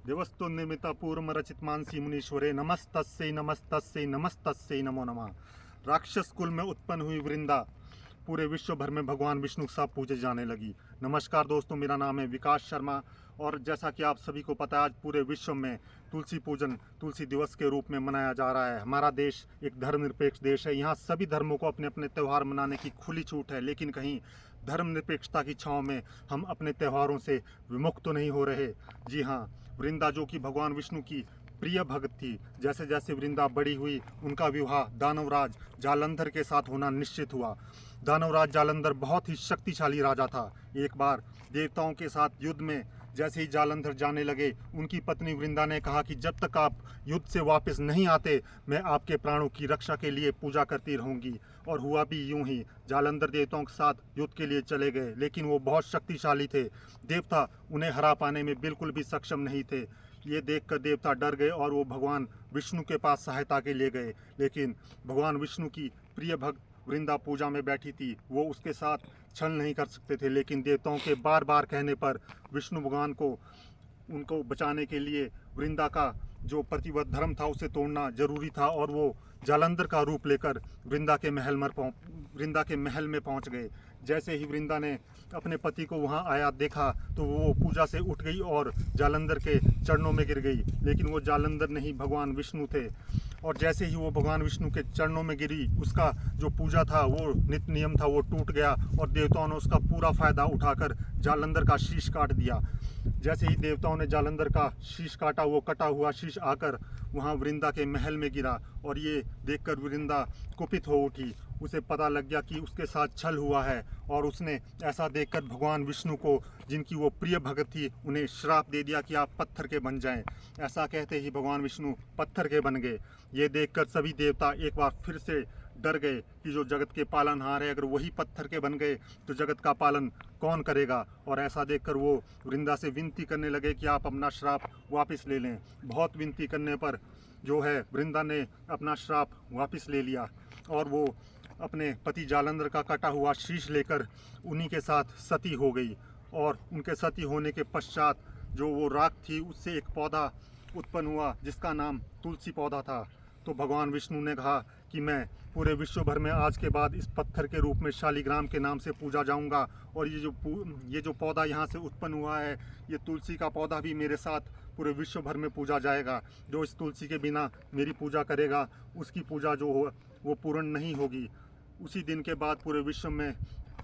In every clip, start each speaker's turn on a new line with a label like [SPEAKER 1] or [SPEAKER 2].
[SPEAKER 1] देवस्तु निर्मिता पूर्व रचित मानसी मुनीश्वरे नमस्तस्यै नमस्तस्यै नमस्तस्यै नमो नमः। राक्षस कुल में उत्पन्न हुई वृंदा पूरे विश्व भर में भगवान विष्णु के साथ पूजे जाने लगी। नमस्कार दोस्तों, मेरा नाम है विकास शर्मा और जैसा कि आप सभी को पता है, आज पूरे विश्व में तुलसी पूजन तुलसी दिवस के रूप में मनाया जा रहा है। हमारा देश एक धर्मनिरपेक्ष देश है। यहाँ सभी धर्मों को अपने अपने त्यौहार मनाने की खुली छूट है, लेकिन कहीं धर्मनिरपेक्षता की छांव में हम अपने त्यौहारों से विमुक्त तो नहीं हो रहे। जी हाँ, वृंदा जो कि भगवान विष्णु की प्रिय भक्त थी, जैसे जैसे वृंदा बड़ी हुई उनका विवाह दानवराज जालंधर के साथ होना निश्चित हुआ। दानवराज जालंधर बहुत ही शक्तिशाली राजा था। एक बार देवताओं के साथ युद्ध में जैसे ही जालंधर जाने लगे, उनकी पत्नी वृंदा ने कहा कि जब तक आप युद्ध से वापस नहीं आते, मैं आपके प्राणों की रक्षा के लिए पूजा करती रहूंगी। और हुआ भी यूं ही। जालंधर देवताओं के साथ युद्ध के लिए चले गए, लेकिन वो बहुत शक्तिशाली थे। देवता उन्हें हरा पाने में बिल्कुल भी सक्षम नहीं थे। ये देखकर देवता डर गए और वो भगवान विष्णु के पास सहायता के लिए गए। लेकिन भगवान विष्णु की प्रिय भक्त वृंदा पूजा में बैठी थी, वो उसके साथ छल नहीं कर सकते थे। लेकिन देवताओं के बार बार कहने पर विष्णु भगवान को उनको बचाने के लिए वृंदा का जो प्रतिबद्ध धर्म था उसे तोड़ना जरूरी था, और वो जालंधर का रूप लेकर वृंदा के महल में पहुंच गए। जैसे ही वृंदा ने अपने पति को वहां आया देखा तो वो पूजा से उठ गई और जालंधर के चरणों में गिर गई। लेकिन वो जालंधर नहीं, भगवान विष्णु थे। और जैसे ही वो भगवान विष्णु के चरणों में गिरी, उसका जो पूजा था, वो नित्य नियम था, वो टूट गया और देवताओं ने उसका पूरा फायदा उठाकर जालंधर का शीश काट दिया। जैसे ही देवताओं ने जालंधर का शीश काटा, वो कटा हुआ शीश आकर वहाँ वृंदा के महल में गिरा और ये देखकर वृंदा कुपित हो उठी। उसे पता लग गया कि उसके साथ छल हुआ है और उसने ऐसा देखकर भगवान विष्णु को, जिनकी वो प्रिय भक्त थी, उन्हें श्राप दे दिया कि आप पत्थर के बन जाएं। ऐसा कहते ही भगवान विष्णु पत्थर के बन गए। ये देखकर सभी देवता एक बार फिर से डर गए कि जो जगत के पालनहार है, अगर वही पत्थर के बन गए तो जगत का पालन कौन करेगा। और ऐसा देखकर वो वृंदा से विनती करने लगे कि आप अपना श्राप वापस ले लें। बहुत विनती करने पर जो है वृंदा ने अपना श्राप वापस ले लिया और वो अपने पति जालंधर का कटा हुआ शीश लेकर उन्हीं के साथ सती हो गई। और उनके सती होने के पश्चात जो वो राख थी, उससे एक पौधा उत्पन्न हुआ जिसका नाम तुलसी पौधा था। तो भगवान विष्णु ने कहा कि मैं पूरे विश्व भर में आज के बाद इस पत्थर के रूप में शालिग्राम के नाम से पूजा जाऊंगा, और ये जो पौधा यहाँ से उत्पन्न हुआ है, ये तुलसी का पौधा भी मेरे साथ पूरे विश्व भर में पूजा जाएगा। जो इस तुलसी के बिना मेरी पूजा करेगा, उसकी पूजा जो हो वो पूर्ण नहीं होगी। उसी दिन के बाद पूरे विश्व में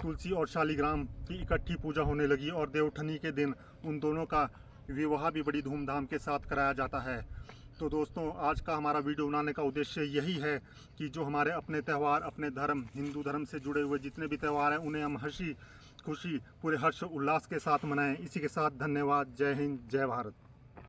[SPEAKER 1] तुलसी और शालिग्राम की इकट्ठी पूजा होने लगी और देवउठनी के दिन उन दोनों का विवाह भी बड़ी धूमधाम के साथ कराया जाता है। तो दोस्तों, आज का हमारा वीडियो बनाने का उद्देश्य यही है कि जो हमारे अपने त्यौहार, अपने धर्म, हिंदू धर्म से जुड़े हुए जितने भी त्यौहार हैं, उन्हें हम हंसी खुशी पूरे हर्ष उल्लास के साथ मनाएं। इसी के साथ धन्यवाद। जय हिंद, जय भारत।